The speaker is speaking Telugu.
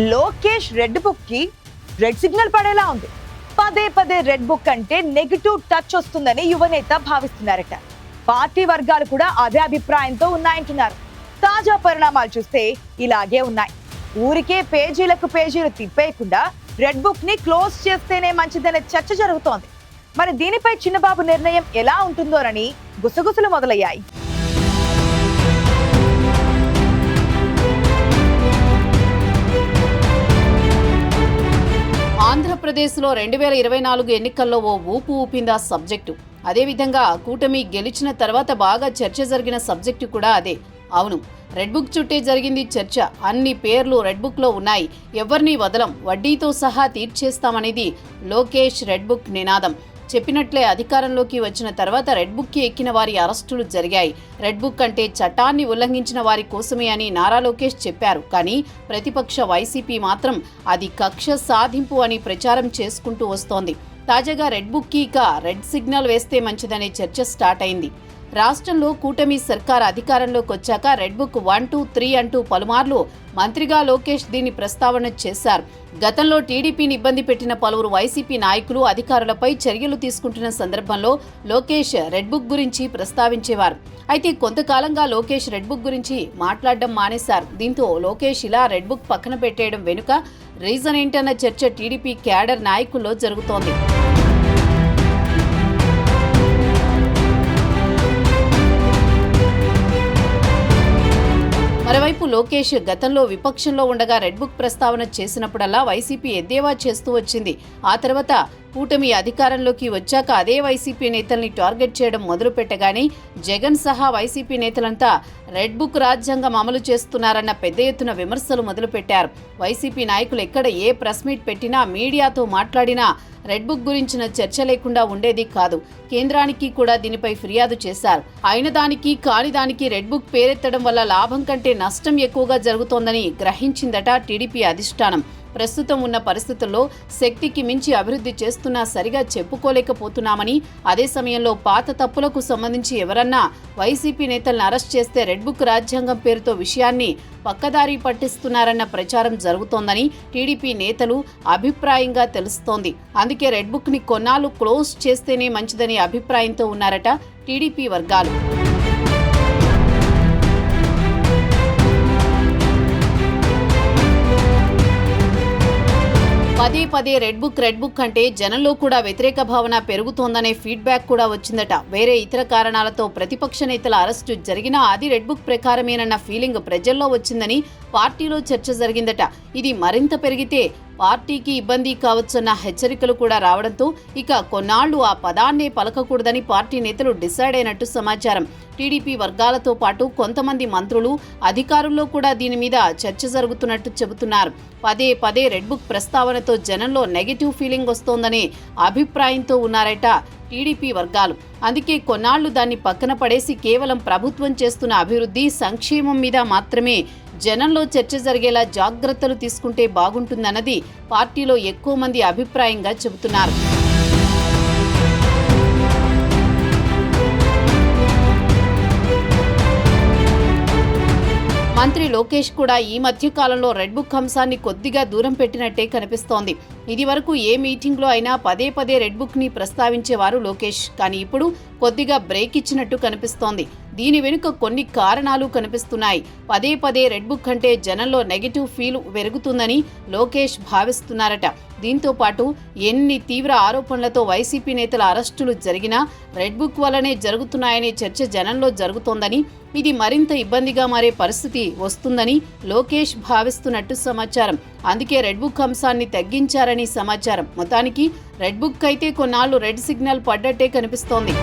లోకేష్ రెడ్ బుక్ కి రెడ్ సిగ్నల్ పడేలా ఉంది. పదే పదే రెడ్ బుక్ అంటే నెగిటివ్ టచ్ వస్తుందని యువనేత భావిస్తున్నారట. పార్టీ వర్గాలు కూడా అదే అభిప్రాయంతో ఉన్నాయంటున్నారు. తాజా పరిణామాలు చూస్తే ఇలాగే ఉన్నాయి. ఊరికే పేజీలకు పేజీలు తిప్పేయకుండా రెడ్ బుక్ ని క్లోజ్ చేస్తేనే మంచిదనే చర్చ జరుగుతోంది. మరి దీనిపై చిన్నబాబు నిర్ణయం ఎలా ఉంటుందోనని గుసగుసలు మొదలయ్యాయి. ఆంధ్రప్రదేశ్లో 2024 ఎన్నికల్లో ఓ ఊపు ఊపిందా సబ్జెక్టు. అదేవిధంగా కూటమి గెలిచిన తర్వాత బాగా చర్చ జరిగిన సబ్జెక్టు కూడా అదే. అవును, రెడ్ బుక్ చుట్టే జరిగింది చర్చ. అన్ని పేర్లు రెడ్ బుక్లో ఉన్నాయి. ఎవరిని వదలం, వడ్డీతో సహా తీర్చేస్తామనేది లోకేష్ రెడ్ బుక్ నినాదం. చెప్పినట్లే అధికారంలోకి వచ్చిన తర్వాత రెడ్ బుక్కి ఎక్కిన వారి అరెస్టులు జరిగాయి. రెడ్ బుక్ అంటే చట్టాన్ని ఉల్లంఘించిన వారి కోసమే అని నారా లోకేష్ చెప్పారు. కానీ ప్రతిపక్ష వైసీపీ మాత్రం అది కక్ష సాధింపు అని ప్రచారం చేసుకుంటూ వస్తోంది. తాజాగా రెడ్ బుక్కి ఇక రెడ్ సిగ్నల్ వేస్తే మంచిదనే చర్చ స్టార్ట్ అయింది. రాష్ట్రంలో కూటమి సర్కార్ అధికారంలోకి వచ్చాక రెడ్ బుక్ 1, 2, 3 అంటూ పలుమార్లు మంత్రిగా లోకేష్ దీన్ని ప్రస్తావన చేశారు. గతంలో టీడీపీని ఇబ్బంది పెట్టిన పలువురు వైసీపీ నాయకులు అధికారులపై చర్యలు తీసుకుంటున్న సందర్భంలో లోకేష్ రెడ్ బుక్ గురించి ప్రస్తావించేవారు. అయితే కొంతకాలంగా లోకేష్ రెడ్ బుక్ గురించి మాట్లాడడం మానేశారు. దీంతో లోకేష్ ఇలా రెడ్ బుక్ పక్కన పెట్టేయడం వెనుక రీజన్ ఏంటన్న చర్చ టీడీపీ క్యాడర్ నాయకుల్లో జరుగుతోంది. మరోవైపు లోకేష్ గతంలో విపక్షంలో ఉండగా రెడ్ బుక్ ప్రస్తావన చేసినప్పుడల్లా వైసీపీ ఎద్దేవా చేస్తూ వచ్చింది. ఆ తర్వాత కూటమి అధికారంలోకి వచ్చాక అదే వైసీపీ నేతల్ని టార్గెట్ చేయడం మొదలుపెట్టగానే జగన్ సహా వైసీపీ నేతలంతా రెడ్ బుక్ రాజ్యాంగం అమలు చేస్తున్నారన్న పెద్ద ఎత్తున విమర్శలు మొదలుపెట్టారు. వైసీపీ నాయకులు ఎక్కడ ఏ ప్రెస్ మీట్ పెట్టినా, మీడియాతో మాట్లాడినా రెడ్ బుక్ గురించిన చర్చ లేకుండా ఉండేది కాదు. కేంద్రానికి కూడా దీనిపై ఫిర్యాదు చేశారు. అయిన దానికి కాని దానికి రెడ్ బుక్ పేరెత్తడం వల్ల లాభం కంటే నష్టం ఎక్కువగా జరుగుతోందని గ్రహించిందట టీడీపీ అధిష్టానం. ప్రస్తుతం ఉన్న పరిస్థితుల్లో శక్తికి మించి అభివృద్ధి చేస్తున్నా సరిగా చెప్పుకోలేకపోతున్నామని, అదే సమయంలో పాత తప్పులకు సంబంధించి ఎవరన్నా వైసీపీ నేతలను అరెస్ట్ చేస్తే రెడ్ బుక్ రాజ్యాంగం పేరుతో విషయాన్ని పక్కదారి పట్టిస్తున్నారన్న ప్రచారం జరుగుతోందని టీడీపీ నేతలు అభిప్రాయంగా తెలుస్తోంది. అందుకే రెడ్ బుక్ ని కొన్నాళ్ళు క్లోజ్ చేస్తేనే మంచిదని అభిప్రాయంతో ఉన్నారట టీడీపీ వర్గాలు. పదే పదే రెడ్ బుక్ అంటే జనంలో కూడా వ్యతిరేక భావన పెరుగుతోందనే ఫీడ్బ్యాక్ కూడా వచ్చిందట. వేరే ఇతర కారణాలతో ప్రతిపక్ష నేతల అరెస్టు జరిగినా అది రెడ్ బుక్ ప్రకారమేనన్న ఫీలింగ్ ప్రజల్లో వచ్చిందని పార్టీలో చర్చ జరిగిందట. ఇది మరింత పెరిగితే పార్టీకి ఇబ్బంది కావచ్చన్న హెచ్చరికలు కూడా రావడంతో ఇక కొన్నాళ్లు ఆ పదాన్నే పలకకూడదని పార్టీ నేతలు డిసైడ్ అయినట్టు సమాచారం. టీడీపీ వర్గాలతో పాటు కొంతమంది మంత్రులు, అధికారుల్లో కూడా దీని మీద చర్చ జరుగుతున్నట్టు చెబుతున్నారు. పదే పదే రెడ్ బుక్ ప్రస్తావనతో జనంలో నెగిటివ్ ఫీలింగ్ వస్తోందనే అభిప్రాయంతో ఉన్నారట టీడీపీ వర్గాలు. అందుకే కొన్నాళ్లు దాన్ని పక్కన పడేసి కేవలం ప్రభుత్వం చేస్తున్న అభివృద్ధి, సంక్షేమం మీద మాత్రమే జనంలో చర్చ జరిగేలా జాగ్రత్తలు తీసుకుంటే బాగుంటుందన్నది పార్టీలో ఎక్కువ మంది అభిప్రాయంగా చెబుతున్నారు. మంత్రి లోకేష్ కూడా ఈ మధ్య కాలంలో రెడ్ బుక్ అంశాన్ని కొద్దిగా దూరం పెట్టినట్టే కనిపిస్తోంది. ఇది వరకు ఏ మీటింగ్లో అయినా పదే పదే రెడ్ బుక్ ని ప్రస్తావించేవారు లోకేష్. కానీ ఇప్పుడు కొద్దిగా బ్రేక్ ఇచ్చినట్టు కనిపిస్తోంది. దీని వెనుక కొన్ని కారణాలు కనిపిస్తున్నాయి. పదే పదే రెడ్ బుక్ అంటే జనంలో నెగిటివ్ ఫీల్ పెరుగుతుందని లోకేష్ భావిస్తున్నారట. దీంతో పాటు ఎన్ని తీవ్ర ఆరోపణలతో వైసీపీ నేతల అరెస్టులు జరిగినా రెడ్ బుక్ వల్లనే జరుగుతున్నాయనే చర్చ జనంలో జరుగుతోందని, ఇది మరింత ఇబ్బందిగా మారే పరిస్థితి వస్తుందని లోకేష్ భావిస్తున్నట్టు సమాచారం. అందుకే రెడ్ బుక్ అంశాన్ని తగ్గించారని సమాచారం. మొత్తానికి రెడ్ బుక్ అయితే కొన్నాళ్లు రెడ్ సిగ్నల్ పడ్డట్టే కనిపిస్తోంది.